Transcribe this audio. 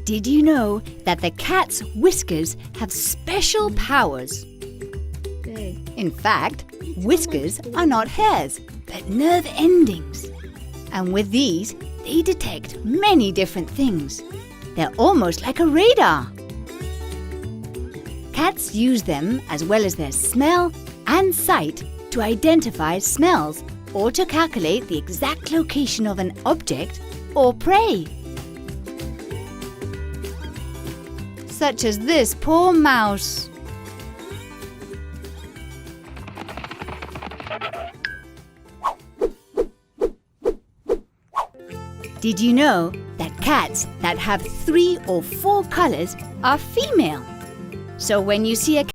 Did you know that the cat's whiskers have special powers? In fact, whiskers are not hairs, but nerve endings. And with these, they detect many different things. They're almost like a radar. Cats use them as well as their smell and sight to identify smells or to calculate the exact location of an object or prey. Such as this poor mouse. Did you know that cats that have 3 or 4 colors are female? So when you see a